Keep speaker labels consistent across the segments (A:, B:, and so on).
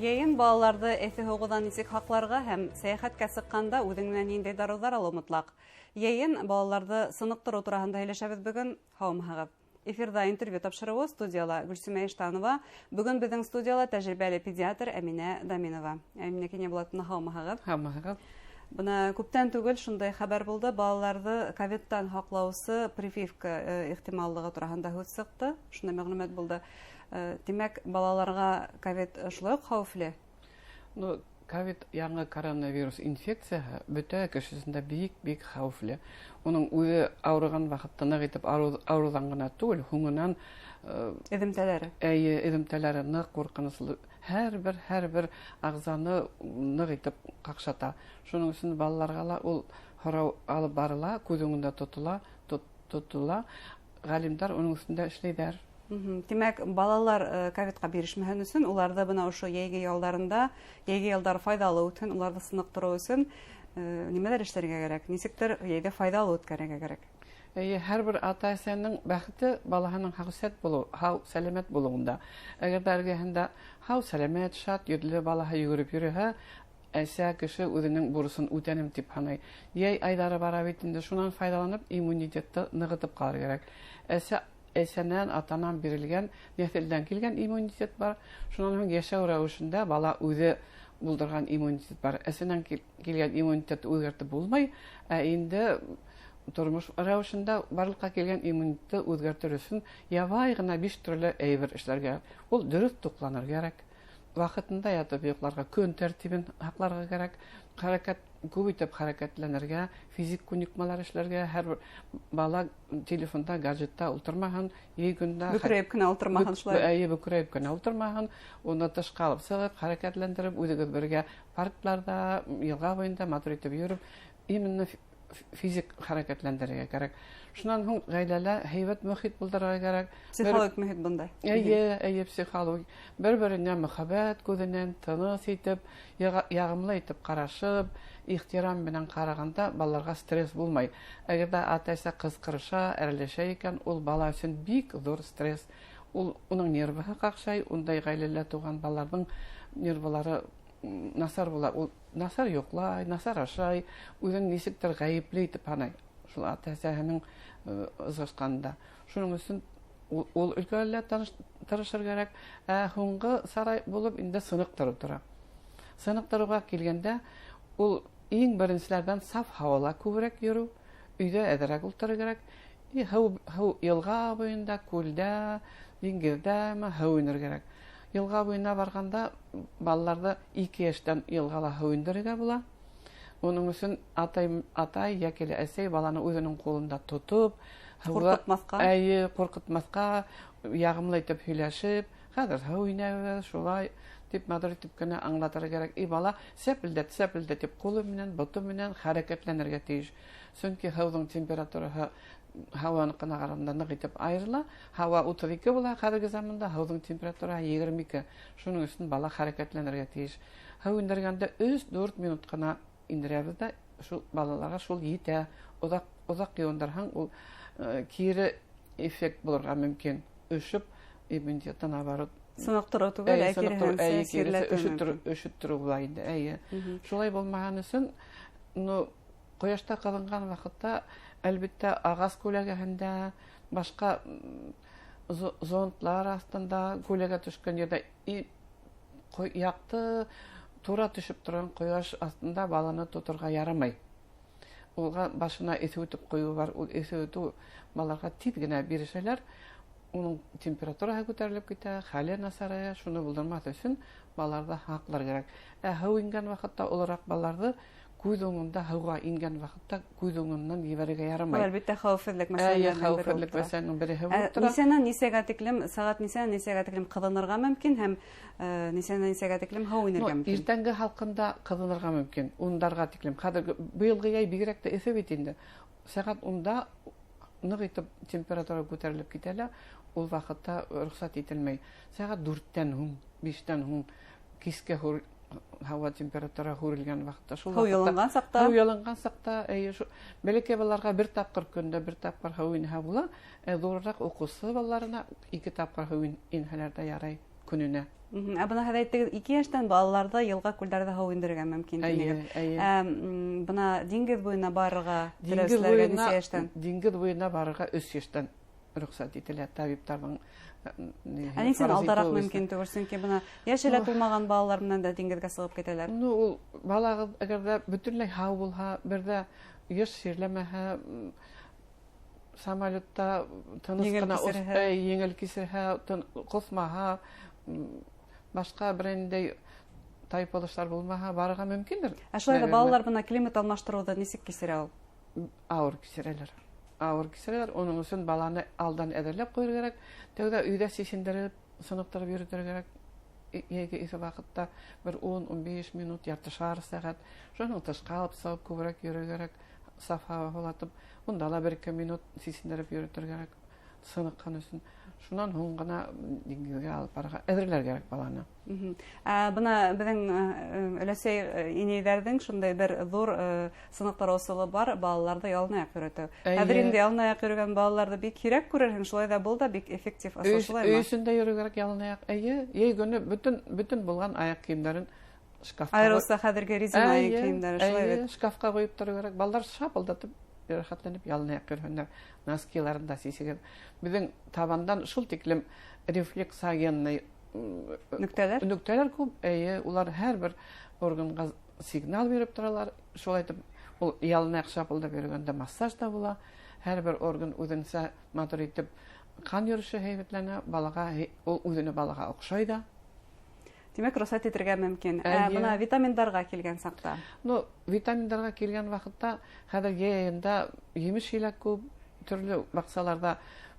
A: Йәйен балаларды эҫе һуғыҙҙан нисек һаҡларға һәм сәйәхәткә сыҡҡанда үҙеңнән ниндәй дарыуҙар алыу мотлаҡ. Йәйен балаларды сыныҡтырыу тураһында һөйләшәбеҙ бөгөн. Һаумыһығыҙ. Эфирҙа интервью тапшырыуы студияла Гөлсимә Иштанова. Бөгөн беҙҙең студияла тәжрибәле педиатр Әминә Даминова. Әминә Кинйәбулатовна, һаумыһығыҙ.
B: Һаумыһығыҙ.
A: Бына күптән түгел шундай хәбәр булды. Балаларҙы ковидтан һаҡлаусы прививка ихтималлығы тураһында һүҙ сыҡты. Шундай мәғлүмәт булды. Тимәк, балаларға ковид шулай уҡ хәүефле?
B: Ковид яңы коронавирус инфекцияһы бөтә кешесендә бик хәүефле. Уның үҙе ауырыған ваҡытта ныҡ итеп ауырыуҙан ғына түгел, һуңынан эҙемтәләре ныҡ ҡурҡыныслы. Һәр бер ағзаны ныҡ итеп ҡаҡшата. Шуның өсөн балаларға ла ул һорау алып барыла, күҙ уңында тотола. Ғалимдар уның өҫтөндә эшләйҙәр.
A: Тимәк, балалар ковидҡа бирешмәһен өсөн, уларҙы бына ошо йәйге ялдар файҙалы үтһен, уларҙы сыныҡтырыу өсөн нимәләр эшләргә кәрәк? Нисектер йәйҙе файҙалы үткәрергә кәрәк?
B: Һәр бер ата-әсәнең бәхете балаһының һау сәләмәт булыуында. Әгәр дә эргәһендә һау сәләмәт, шат, йөҙлө балаһы йүгереп йөрөһә, әсә кеше үҙенең бурысын үтәнем тип һанай. Йәй айҙары бара бит инде, шунан файҙаланып, иммунитетты нығытып ҡалыр кәрәк. Әсәнән, атанан бирелгән, нәҫелдән килгән иммунитет бар. Шунан һуң йәшәү рәүешендә бала үҙе булдырған иммунитет бар. Әсәнән килгән иммунитетты үҙгәртеп булмай, ә инде тормош рәүешендә барлыҡҡа килгән иммунитетты үҙгәртер өсөн ябай ғына 5 төрлө әйбер эшләргә. Ул дөрөҫ туҡланыр кәрәк. Ваҡытында ятып йоҡларға, көн тәртибен һаҡларға кәрәк. Күп итеп хәрәкәтләнергә, физик күнекмәләр эшләргә, һәр бала телефонда, гаджетта ултырмаһын, йәй көндә
A: бөкрәйеп кенә ултырмаһын, шулай.
B: Бөкрәйеп кенә ултырмаһын, уны тышҡа алып сығып, хәрәкәтләндереп, үҙегеҙ бергә паркларда, йылға буйында матур итеп йөрөп, именно физик хәрәкәтләндерергә кәрәк. Шунан һуң ғаиләлә һәйбәт мөхит булдырырға кәрәк.
A: Психологик мөхит бындай.
B: Психологик. Бер-беренә мөхәббәт күҙенән тыныс итеп, яғымлы итеп ҡарашып, ихтирам менән ҡарағанда балаларға стресс булмай. Әгәр дә ата-әсә ҡысҡырыша, әрәләшә икән, ул бала өсөн бик ҙур стресс. Уның нервыһы ҡаҡшай, ундай ғаиләлә тыуған балаларҙың нервылары насар була. Ул насар йоҡлай, насар ашай, үҙен нисектер ғәйепле итеп һанай. Шул ата-әсәһенең ызғышҡанында. Шуның өсөн ул өлкәлә тырышыр кәрәк. Һуңғы сарай булып инде сыныҡтырыу тора. Сыныҡтырыуға килгәндә, ул иң беренселәрҙән саф һауала күберәк йөрөү, өйҙә әҙерәк ултырыр кәрәк. Һыу йылға буйында, күлдә, диңгеҙҙә һыу инер кәрәк. Йылға буйына барғанда балаларҙы 2 йәштән йылғала һыу индерергә була. Уның өсөн атай йәки әсәй баланы үҙенең ҡулында тотоп, ҡурҡытмаҫҡа, яғымлы итеп һөйләшеп, хәҙер һыу инәбеҙ, шулай тип матур итеп кенә аңлатырға кәрәк. Бала сәпелдәт тип ҡулы менән, бото менән хәрәкәтләнергә тейеш. Сөнки һыуҙың температураһы һауаныҡына ҡарағанда ныҡ итеп айырыла. Һауа 32 була хәҙерге заманда, һыуҙың температураһы 22. Шуның өсөн бала хәрәкәтләнергә тейеш. Һыу индергәндә 3-4 минут ҡына индерәбеҙ дә, балаларға шул етә. Оҙаҡ йыуындарһаң, ул кире эффект булырға мөмкин. Өшөп, иммунитеты наоборот.
A: Сыныҡтырыу түгел,
B: өшөттөрөү була инде. Шулай булмаһын өсөн, ҡояшта ҡыҙынған ваҡытта, әлбиттә, ағас күләгәһендә, башҡа зонтлар астында, күләгә төшкән ерҙә яҡты, тура төшөп торған ҡояш астында баланы тоторға ярамай. Улға башына эҫе үтеп ҡуйыу бар. Ул эҫе үтеү баларға тиҙ генә бирешәләр. Уның температураһы күтәрелеп китә, хәле насарая. Шуны булдырмаҫ өсөн балаларҙы һаҡлар кәрәк. Һыу ингән ваҡытта олораҡ балаларҙы күҙ уңында, һыуға ингән ваҡытта күҙ уңынан ебәрергә ярамай.
A: Әлбиттә, хәүефһеҙлек
B: мәсьәләләрҙән береһе булып тора.
A: Нисәнән нисәгә тиклем, сәғәт нисәгә тиклем ҡыҙынырға мөмкин һәм нисәнән нисәгә тиклем һыу инергә мөмкин?
B: Иртәнге һалҡында ҡыҙынырға мөмкин, 10-дарға тиклем. Хәҙер быйылғы йәй бигерәк тә эҫе бит инде. Сәғәт 10-да ныҡ итеп температура күтәрелеп китә лә, ул ваҡытта рөхсәт ителмәй. Сәғәт 4-тән һуң, 5-тән һуң, кискә һауа температура һүрелгән ваҡытта.
A: Һыу йылынған саҡта?
B: Һыу йылынған саҡта. Бәләкәй балаларға 1 тапҡыр көндә 1 тапҡыр һыу инһә була. Ҙурыраҡ уҡыусы балаларына 2 тапҡыр һыу инһәләр ҙә ярай. күнүнә.
A: Бына һәр әйттегез, 2 яшьтән балаларда елга күлдәрдә һау индерергә мөмкин
B: Әйе, әйе.
A: Бына диңгез буена барырга
B: Диңгез
A: теләүчеләргә
B: буена,
A: ничә яшьтән?
B: диңгез буена барырга 3 яшьтән рөхсәт ителә табибларның.
A: Нисен алдарак мөмкин түгел, чөнки бына яшь эле тулмаган балалар менән дә диңгезгә сыгып китәләр.
B: Ну, ул балагыз әгәр дә бөтенләй һау булһа, бер дә еш сирләмәһә, самолетта тыныс кына еңел кисерһә, космаһа, башка берендәй тайпылышлар булмаһа, барырга мөмкиндер.
A: Шулай да балалар бына климат алмаштыруды нисек кисерә ул?
B: Авыр кисерәләр. Авыр кисерәләр. Оның өчен баланы алдан әзерләп куйыр кирәк. Тәүдә өйдә сисендереп, сыныктырып йөртер кирәк. Яки ике вакытта бер 10-15 минут, ярты шар сәгать. Шуның тышка алып салып күбрәк йөрер кирәк. Саф һава булатып, унда ла 1-2 минут сисендереп йөртер кирәк. Сыныккан өчен. Шуннан һуң гына диңгезгә алып барырга әзерләр кирәк баланы.
A: Бына безнең өләсәй инәйләрнең шундай бер зур сыныктар усулы бар, балаларда ялын аяк йөртү. Хәзер инде ялын аяк йөргән балаларда бик кирәк күрерһең, шулай да бул да бик эффектив асыл шулаймы?
B: Өйсендә йөрер кирәк ялын аяк. Әйе, гөне бөтен булган аяк киемнәрен шкафка.
A: Айрылса хәзерге резина аяк киемнәре шулай бит.
B: Шкафка куеп торыр кирәк. Балалар шапылдатып рәхәтләнеп ялын аяк йөргәннәр. Носкиларында сисегән. Безнең табандан шул тиклем рефлексогенный нөктәләр күп. Әйе, улар һәрбер органга сигнал биреп торалар. Шулай итеп, ул ялын аяк шапылдап йөргәндә массаж да була. Һәрбер орган үзенчә матур итеп кан йөреше һәйбәтләнә, балага ул үзенә балага охшай да.
A: Димәк, рөхсәт итәргә мөмкин. Бына витаминнарга килгән сакта.
B: Ну, витаминнарга килгән вакытта хәзер яйында җимеш еләк күп, төрле баксаларда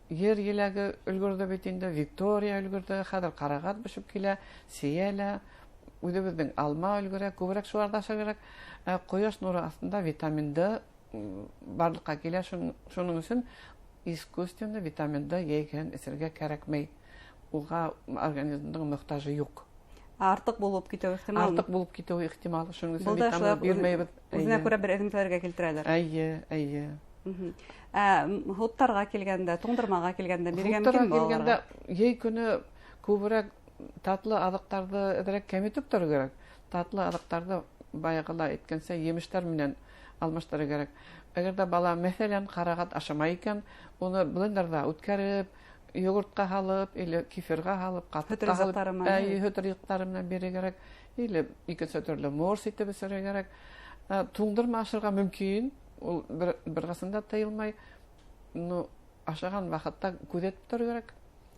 B: ер еләге өлгерде бит инде, Виктория өлгерде, хәзер карагат бишеп килә, сиялә, үзебезнең алма өлгерә, күбрәк шуларда ашарга кирәк. Кояш нуры астында витамин D барлыкка килә, шуның өчен искусственно витамин D яйгән эсергә кирәкмәй. Уга организмның мөхтаҗы юк.
A: Артык булып китү ихтимал.
B: Артык булып китү ихтимал. Шуның өчен витамин бирмәйбез.
A: Үзенә күрә бер элемтәләргә килтерәләр.
B: Әйе.
A: Хуттарга килгәндә, туңдырмага килгәндә биргән мөмкин
B: балаларга. Яй көне күбрәк татлы азыктарды эдәрәк кәмитеп торыр кирәк. Татлы азыктарды баягыла әйткәнсә емештәр белән алмаштырыр кирәк. Әгәр дә бала мәсәлән карагат ашамай икән, уны блендерда үткәреп, йогуртка һалып, или кефирга һалып, катыкка һалып, хөтөрйөкләре белән бирер кирәк, или икенче төрле морс итеп бисерер кирәк. Туңдырма ашырга мөмкин, ул берсендә тыелмай, ну ашаган вакытта күзәтеп торыр кирәк.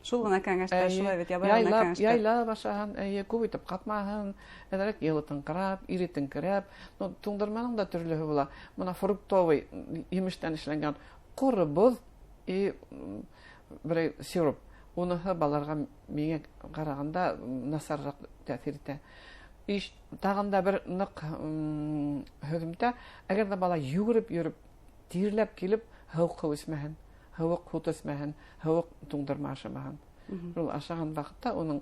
A: Шул гына кәңәштә, шулай бит, ябайгына кәңәштә.
B: Яйлап ашаган, күп итеп катмаһын, эдәрәк елытыңкырап, иритеңкерәп, ну туңдырманың да төрлеһе була. Моны фруктовый емештән эшләнгән куры боз и бер сироп. Уныһы балаларга миңа караганда насаррак тәэсир итә. Тагын да бер нык һөҗүмтә, әгәр дә бала йөгереп йөреп, тирләп килеп, һавык үсмәһен, һавык хут үсмәһен, һавык туңдырма ашамаһын. Ул ашаган вакытта уның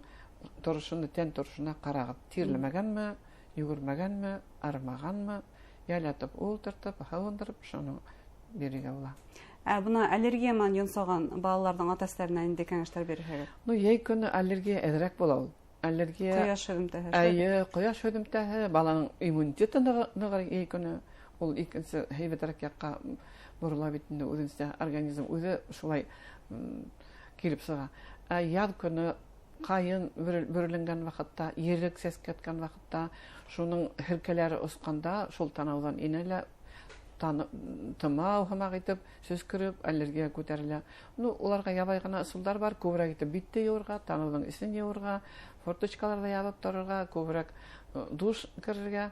B: торышын, тән торышына карагып, тирләмәгәнме, йөгермәгәнме, арымаганмы, ялатып, ултыртып, һавындырып, шуны бирергә була.
A: Бuna аллергия менән йонсаган балаларның ата-әсәләренә инде кәңәшләр бирергә.
B: Ну, яй көне аллергия әзрәк була ул. Аллергия.
A: Кояш һөҗүмтәһе.
B: Әйе, кояш һөҗүмтәһе, баланың иммунитеты ныгыр яй көне. Ул икенче һәйбәтрәк якка бурыла бит инде үзенчә организм үзе шулай килеп сыга. Яз көне кайын бөрелгән вакытта, ерек сәскәткән вакытта, шуның хиркәләре осканда, шул танаудан инәлә тымау һәмәк итеп, сөскөреп, аллергия күтәрелә. Ну, уларга ябай гына ысулдар бар, күбрәк итеп битте юырга, таныуның исен юырга, форточкаларда ябып торырга, күбрәк душ керергә.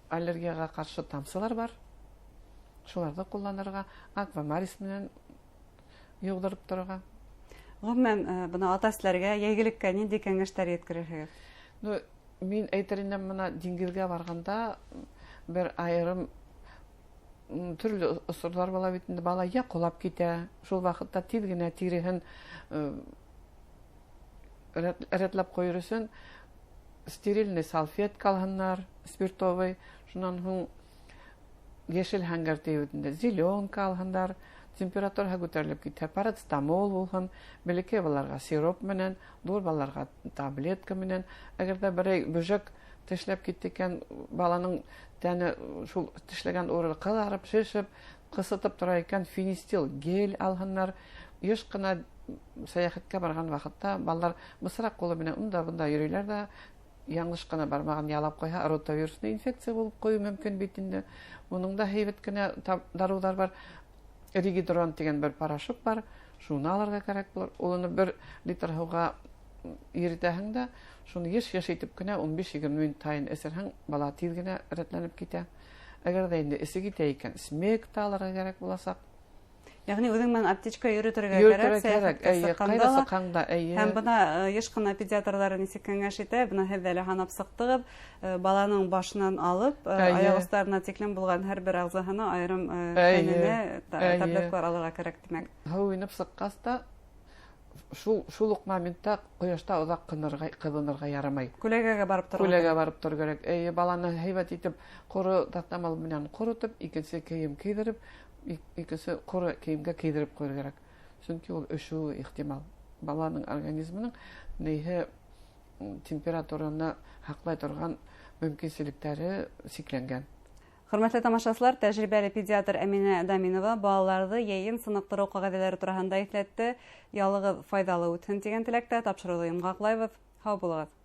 B: Аллергияга каршы тамсылар бар. Шуларны кулланырга, аквамарис менән югдырып торырга.
A: Гомумән, бuna ата-әсәләргә, яйгилеккә нинди кәңәшләр yetkirәһегез?
B: Ну, мин әйтереннән моны диңгезгә барганда бер айрым төрле усурлар була бит инде, бала я кулап китә, шул вакытта тиз генә тиреһен рәтләп куйыр өчен стерильный салфетка алганнар, спиртовый, шуннан һуң яшел хәңгәр тибетендә зеленка алганнар, температура күтәрелеп китә. Парацетамол булһын, бәләкәй балаларга сироп менән, ҙур балаларга таблетка менән. Әгәр дә берәй бөҗәк тешләп китте икән, баланың тәне шул тешләгән урын кызарып, шешеп, кысытып тора икән, фенистил гель алһыннар. Еш кына сәяхәткә барган вакытта балалар бысрак кулы менән унда-бунда йөриләр дә, яңлыш кына бармаган ялап куйһа, ротавирусный инфекция булып кую мөмкин бит инде. Уның да һәйбәт кенә дарулар бар. Ригидрон дигән бер порошок бар. Шуны алырга кирәк булыр. Ул 1 литр һауга иретәһең дә, шуны еш итеп кенә 15-20 минут тайын эсерһәң, бала тиз генә рәтләнеп китә. Әгәр дә инде эсе китә икән, смек та алырга кирәк буласак.
A: Ягъни үҙең менән аптечка йөрөтергә кирәк, сәяхәткә
B: сыҡҡанда.
A: Һәм бына еш кына педиатрҙары нисек кәңәш итә, бына һеҙ әле һанап сыҡтығыҙ, баланың башынан алып, аяҡ остарына тиклем булған һәр бер ағзаһына айырым фәненә таблеткалар алырға кәрәк тимәк.
B: Һыу инеп сыҡҡас та, шул уҡ моментта ҡояшта оҙаҡ ҡыҙынырға ярамай.
A: Күләгәгә барып торорға.
B: Күләгә барып торорға кәрәк. Баланы һәйбәт итеп, ҡоро таҡтамал менән ҡоротоп, икенсе кейем кейҙереп, икенсе ҡоро кейемгә кейҙереп ҡуйырға кәрәк. Сөнки ул өшөү ихтимал. Баланың организмының нейһе температураны һаҡлай торған мөмкинселектәре сикләнгән.
A: Хөрмәтле тамашасылар, тәҗрибәле педиатр Әминә Даминова балаларҙы йәйен сыныҡтырыу ҡағиҙәләре тураһында иҫләтте. Ялығыҙ файҙалы үтһен тигән теләктә тапшырыуҙы йомғаҡлайбыҙ. Һау булығыҙ.